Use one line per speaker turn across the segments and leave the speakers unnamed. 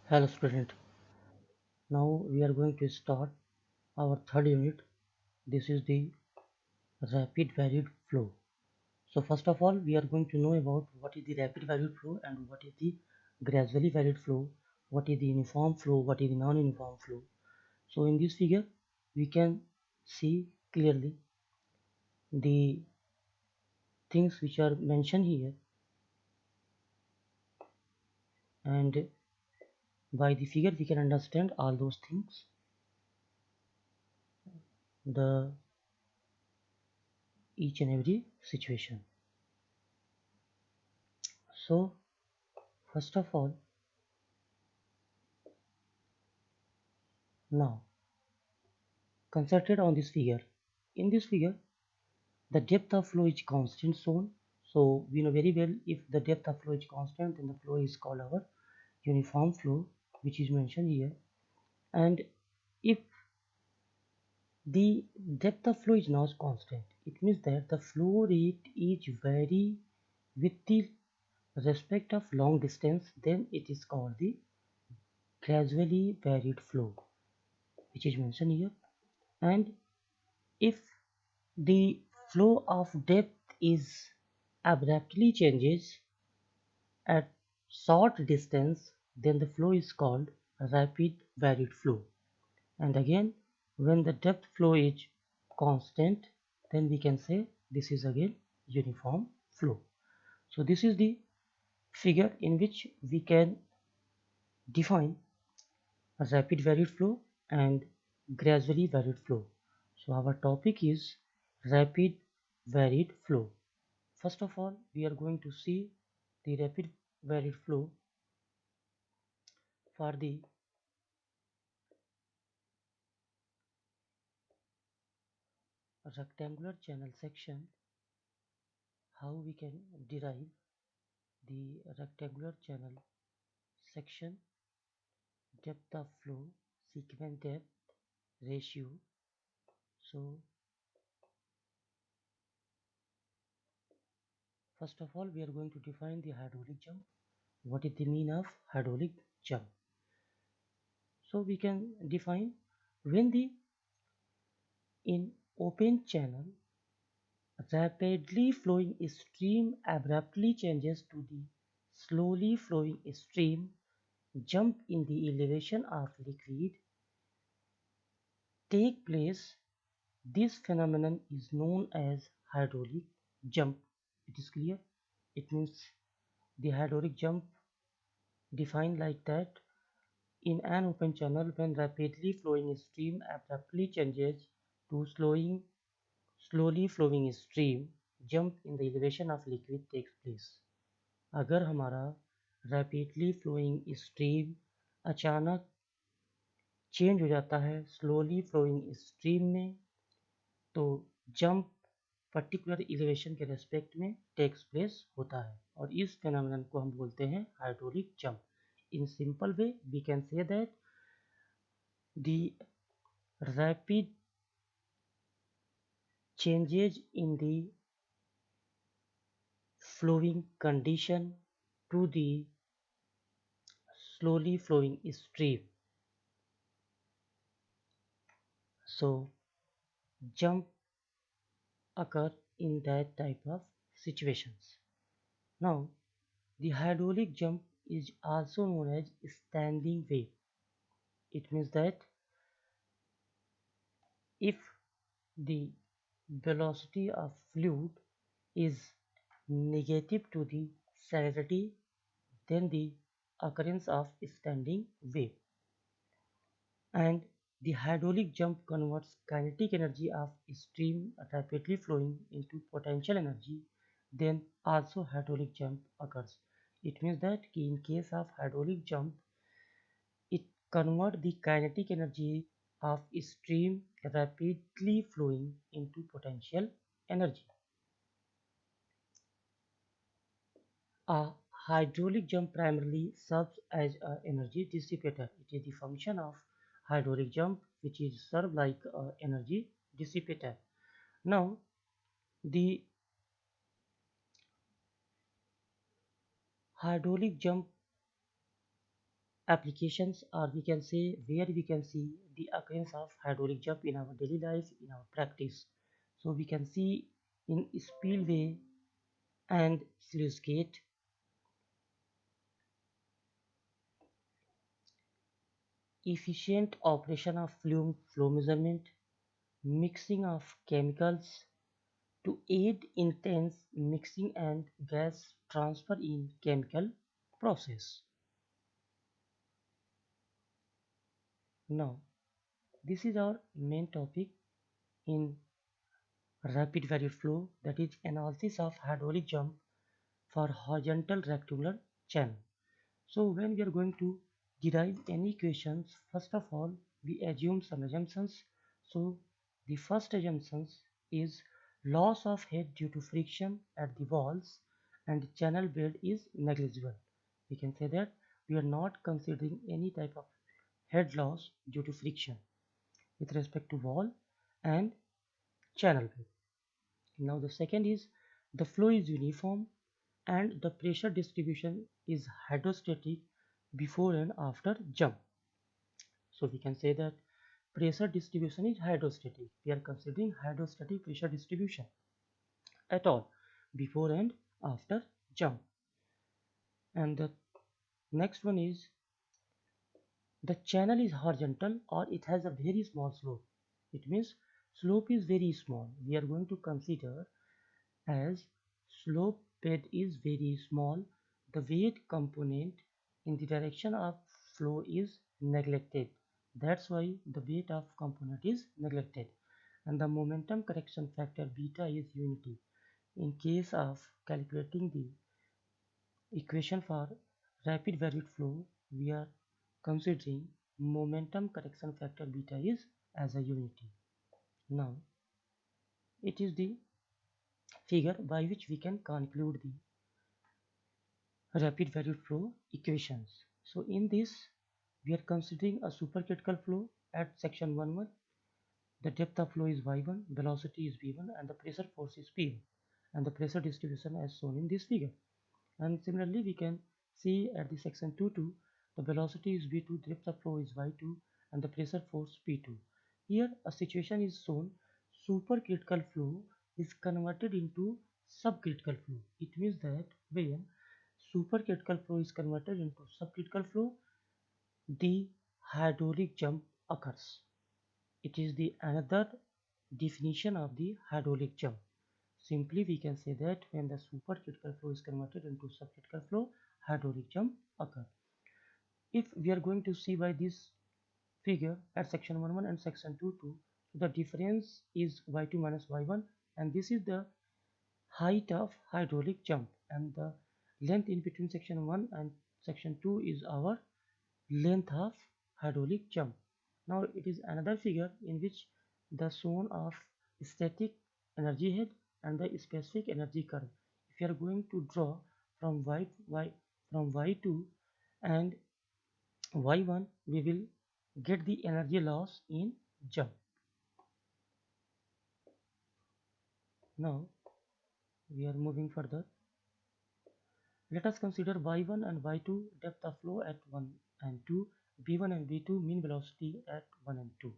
Hello student, now we are going to start our third unit. This is the rapid varied flow. So first of all we are going to know about what is the rapid varied flow and what is the gradually varied flow, what is the uniform flow, what is the non-uniform flow. So in this figure we can see clearly the things which are mentioned here, and by the figure we can understand all those things. The each and every situation. So first of all, now concentrate on this figure. In this figure, the depth of flow is constant zone. So we know very well if the depth of flow is constant, then the flow is called our uniform flow, which is mentioned here. And if the depth of flow is not constant, it means that the flow rate is vary with the respect of long distance, then it is called the gradually varied flow, which is mentioned here. And if the flow of depth is abruptly changes at short distance, then the flow is called rapid varied flow. And again, when the depth flow is constant, then we can say this is again uniform flow. So this is the figure in which we can define a rapid varied flow and gradually varied flow. So our topic is rapid varied flow. First of all, we are going to see the rapid varied flow for the rectangular channel section, how we can derive the rectangular channel section depth of flow, segment depth ratio. So first of all, we are going to define the hydraulic jump. What is the mean of hydraulic jump? So we can define when the in open channel rapidly flowing stream abruptly changes to the slowly flowing stream, jump in the elevation of liquid take place. This phenomenon is known as hydraulic jump. It is clear. It means the hydraulic jump defined like that: in an open channel, when rapidly flowing stream abruptly changes to slowly flowing stream, jump in the elevation of liquid takes place. अगर हमारा rapidly flowing stream अचानक change हो जाता है slowly flowing stream में, तो jump particular elevation के respect में टेक्स प्लेस होता है, और इस फेनोमेनन को हम बोलते हैं hydraulic jump. In simple way we can say that the rapid changes in the flowing condition to the slowly flowing stream. So jump occur in that type of situations. Now the hydraulic jump is also known as standing wave. It means that if the velocity of fluid is negative to the salinity, then the occurrence of standing wave. And the hydraulic jump converts kinetic energy of stream rapidly flowing into potential energy, then also hydraulic jump occurs. It means that in case of hydraulic jump, it converts the kinetic energy of stream rapidly flowing into potential energy. A hydraulic jump primarily serves as an energy dissipator. It is the function of hydraulic jump which is served like an energy dissipator. Now the hydraulic jump applications, or we can say where we can see the occurrence of hydraulic jump in our daily life, in our practice. So we can see in spillway and sluice gate, efficient operation of flume flow measurement, mixing of chemicals to aid intense mixing and gas transfer in chemical process. Now, this is our main topic in rapid valued flow, that is analysis of hydraulic jump for horizontal rectangular channel. So when we are going to derive any equations, first of all we assume some assumptions. So the first assumption is loss of head due to friction at the walls and channel bed is negligible. We can say that we are not considering any type of head loss due to friction with respect to wall and channel bed. Now the second is the flow is uniform and the pressure distribution is hydrostatic before and after jump. So we can say that pressure distribution is hydrostatic. We are considering hydrostatic pressure distribution at all before and after jump. And the next one is the channel is horizontal or it has a very small slope. It means slope is very small. We are going to consider as slope bed is very small, the weight component in the direction of flow is neglected. That's why the weight of component is neglected. And the momentum correction factor beta is unity. In case of calculating the equation for rapid valued flow, we are considering momentum correction factor beta is as a unity. Now, it is the figure by which we can conclude the rapid valued flow equations. So in this we are considering a supercritical flow at section 1-1. The depth of flow is y1, velocity is v1 and the pressure force is p1 and the pressure distribution as shown in this figure. And similarly we can see at the section 2-2 the velocity is v2, the depth of flow is y2 and the pressure force p2. Here a situation is shown, supercritical flow is converted into subcritical flow. It means that when supercritical flow is converted into subcritical flow, the hydraulic jump occurs. It is the another definition of the hydraulic jump. Simply we can say that when the supercritical flow is converted into subcritical flow, hydraulic jump occurs. If we are going to see by this figure at section 1-1 and section 2-2, the difference is y2 minus y1 and this is the height of hydraulic jump and the length in between section 1 and section 2 is our length of hydraulic jump. Now it is another figure in which the shown of static energy head and the specific energy curve. If you are going to draw from from y2 and y1, we will get the energy loss in jump. Now we are moving further. Let us consider y1 and y2 depth of flow at 1 and 2, v1 and v2 mean velocity at 1 and 2.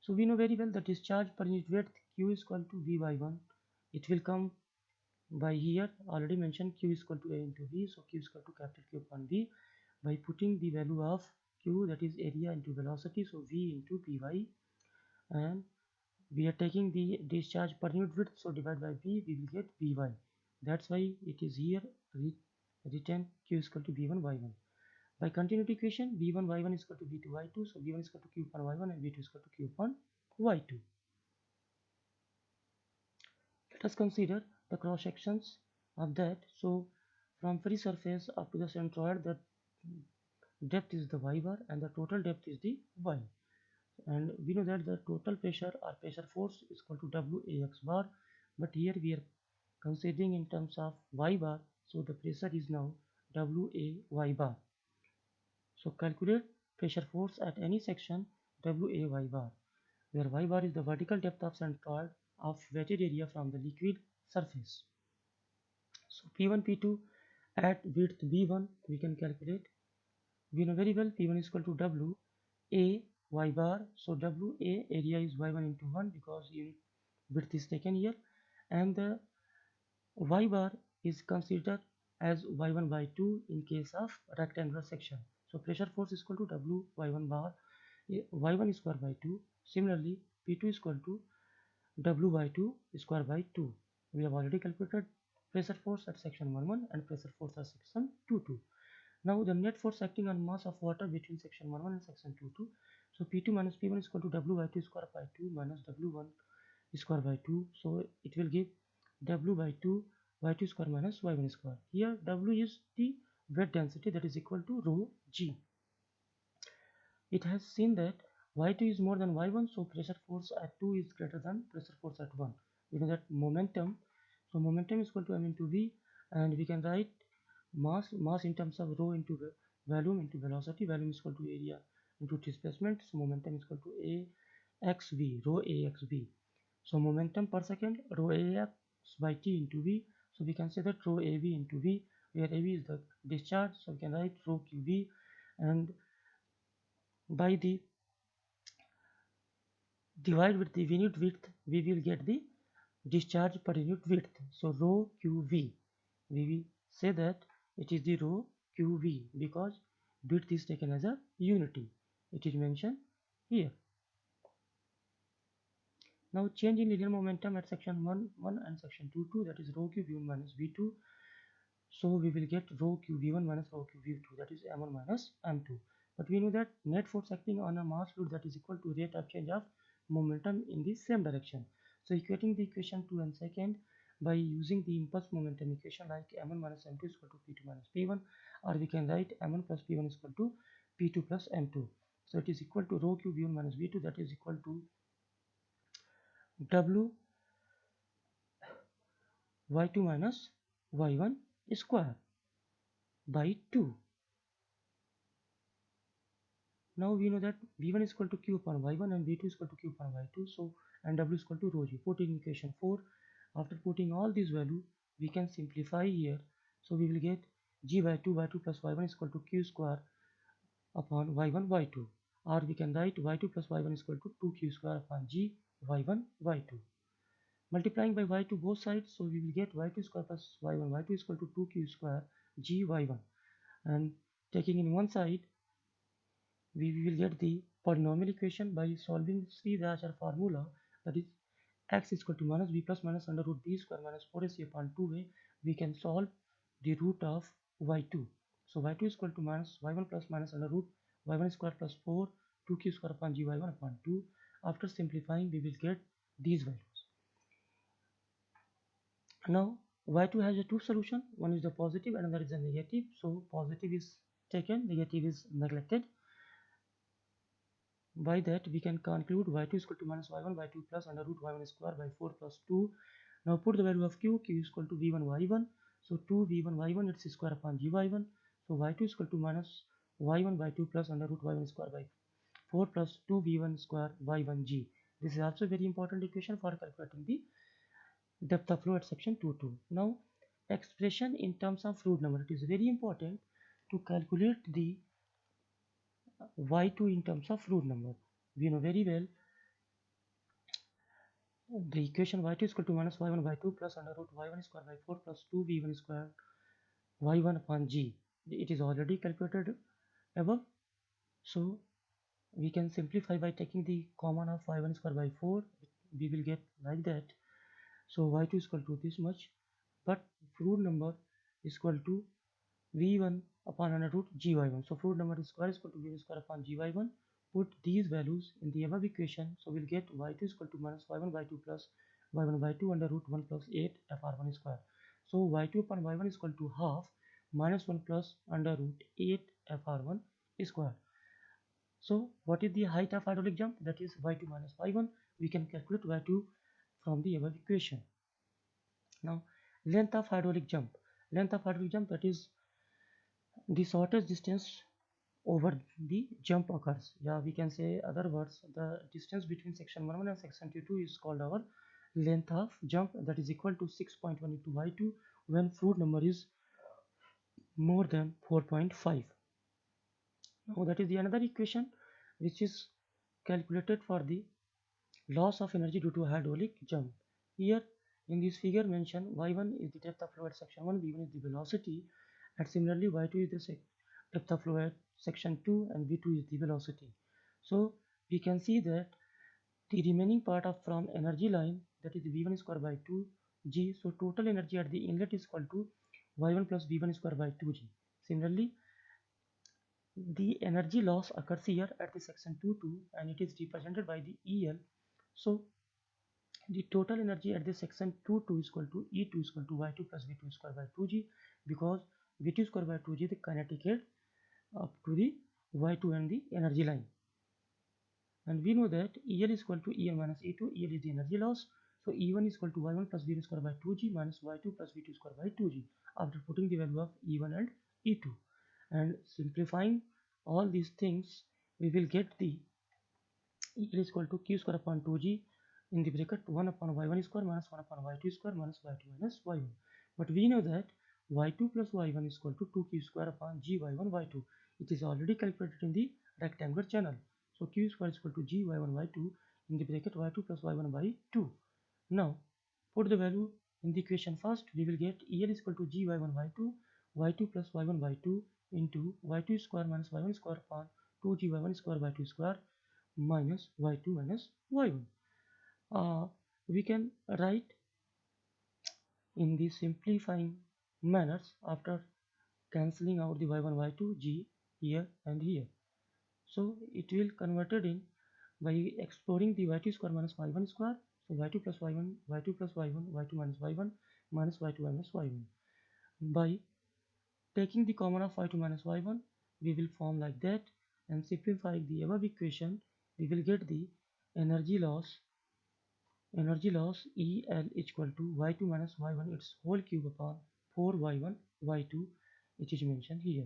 So we know very well the discharge per unit width q is equal to v by 1. It will come by here already mentioned q is equal to a into v. So q is equal to capital Q upon v by putting the value of q, that is area, into velocity. So v into py, and we are taking the discharge per unit width, so divide by v, we will get vy. That's why it is here written q is equal to v1 y1. By continuity equation, v1 y1 is equal to v2 y2, so v1 is equal to q upon y1 and v2 is equal to q upon y2. Let us consider the cross sections of that. So from free surface up to the centroid, the depth is the y bar and the total depth is the y. And we know that the total pressure or pressure force is equal to WAX bar, but here we are considering in terms of y bar, so the pressure is now WAY bar. So calculate pressure force at any section WAY bar, where y bar is the vertical depth of centroid of wetted area from the liquid surface. So P1 P2 at width B1 we can calculate we know very well P1 is equal to W A y bar. So W A area is y1 into 1 because unit width is taken here, and the y bar is considered as y1 by 2 in case of rectangular section. So pressure force is equal to W y1 bar y1 square by 2. Similarly, P2 is equal to W by 2 square by 2. We have already calculated pressure force at section 11 and pressure force at section 22. Now the net force acting on mass of water between section 11 and section 22. So P2 minus P1 is equal to W by 2 square by 2 minus W1 square by 2. So it will give W by 2 y2 square minus y1 square. Here W is the wet density, that is equal to rho g. It has seen that y2 is more than y1, so pressure force at 2 is greater than pressure force at 1. We know that momentum, so momentum is equal to m into v, and we can write mass in terms of rho into volume into velocity. Volume is equal to area into displacement, so momentum is equal to a x v, rho a x v. So momentum per second, rho a x by t into v. So we can say that rho a v into v, where a v is the discharge, so we can write rho q v, and by the divide with the unit width, we will get the discharge per unit width. So rho qv, we will say that it is the rho qv because width is taken as a unity. It is mentioned here. Now change in linear momentum at section 1 and section 2, that is rho q v1 minus v2. So we will get rho q v1 minus rho q v2, that is m1 minus m2. But we know that net force acting on a mass fluid, that is equal to rate of change of momentum in the same direction. So equating the equation 2 and second by using the impulse momentum equation, like m1 minus m2 is equal to p2 minus p1, or we can write m1 plus p1 is equal to p2 plus m2. So it is equal to rho q v1 minus v2, that is equal to w y2 minus y1 square by 2. Now we know that v1 is equal to q upon y1 and v2 is equal to q upon y2. So and w is equal to rho g. Put in equation 4. After putting all these values, we can simplify here. So we will get g by 2 y2 plus y1 is equal to q square upon y1 y2. Or we can write y2 plus y1 is equal to 2q square upon g y1 y2. Multiplying by y2 both sides, so we will get y2 square plus y1 y2 is equal to 2q square g y1. And taking in one side, we will get the polynomial equation by solving Sri-Rachar formula, that is x is equal to minus b plus minus under root b square minus 4ac upon 2a. We can solve the root of y2. So y2 is equal to minus y1 plus minus under root y1 square plus 4 2q square upon g y1 upon 2. After simplifying, we will get these values. Now y2 has a two solution, one is the positive and another is a negative. So positive is taken, negative is neglected. By that we can conclude y2 is equal to minus y1 by 2 plus under root y1 square by 4 plus 2. Now put the value of q is equal to v1 y1. So 2 v1 y1, it's square upon g y1. So y2 is equal to minus y1 by 2 plus under root y1 square by 4 plus 2 v1 square y1 g. This is also a very important equation for calculating the depth of flow at section 2. Now expression in terms of fluid number. It is very important to calculate the y2 in terms of fluid number. We know very well the equation y2 is equal to minus y1 by 2 plus under root y1 square by 4 plus 2 v1 square y1 upon g. It is already calculated above. So we can simplify by taking the common of y1 square by 4. We will get like that. So y2 is equal to this much, but fluid number is equal to v1 upon under root gy1. So fluid number is square is equal to v1 square upon gy1. Put these values in the above equation, so we'll get y2 is equal to minus y1 by 2 plus y1 by 2 under root 1 plus 8 fr1 square. So y2 upon y1 is equal to half minus 1 plus under root 8 fr1 square. So what is the height of hydraulic jump? That is y2 minus y1. We can calculate y2 from the above equation. Now length of hydraulic jump. Length of hydraulic jump, that is the shortest distance over the jump occurs. Yeah, we can say other words, the distance between section 11 and section 22 is called our length of jump, that is equal to 6.1 into y2 when fluid number is more than 4.5. Now that is the another equation which is calculated for the loss of energy due to hydraulic jump. Here in this figure mentioned, y1 is the depth of flow at section 1, v1 is the velocity, and similarly y2 is the depth of flow at section 2 and v2 is the velocity. So we can see that the remaining part of from energy line, that is v1 square by 2g, so total energy at the inlet is equal to y1 plus v1 square by 2g. Similarly, the energy loss occurs here at the section 2 and it is represented by the EL. So the total energy at the section 2 is equal to E2 is equal to Y2 plus V2 square by 2G, because V2 square by 2G the kinetic head up to the Y2 and the energy line. And we know that EL is equal to EL minus E2. EL is the energy loss. So E1 is equal to Y1 plus V1 square by 2G minus Y2 plus V2 square by 2G after putting the value of E1 and E2. And simplifying all these things, we will get the EL is equal to Q square upon 2G in the bracket 1 upon Y1 square minus 1 upon Y2 square minus Y2 minus Y1. But we know that Y2 plus Y1 is equal to 2Q square upon G Y1 Y2. It is already calculated in the rectangular channel. So Q square is equal to G Y1 Y2 in the bracket Y2 plus Y1 by 2. Now put the value in the equation first. We will get EL is equal to G Y1 Y2, Y2 plus Y1 by 2 into Y2 square minus Y1 square upon 2G Y1 square by 2 square minus y2 minus y1. We can write in the simplifying manners after cancelling out the y1 y2 g here and here. So it will converted in by exploring the y2 square minus y1 square. So y2 plus y1, y2 plus y1, y2 minus y1 minus y2 minus y1. By taking the common of y2 minus y1, we will form like that, and simplifying the above equation, we will get the energy loss EL equal to y2 minus y1 its whole cube upon 4y1 y2, which is mentioned here.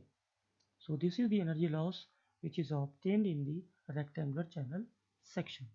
So this is the energy loss which is obtained in the rectangular channel section.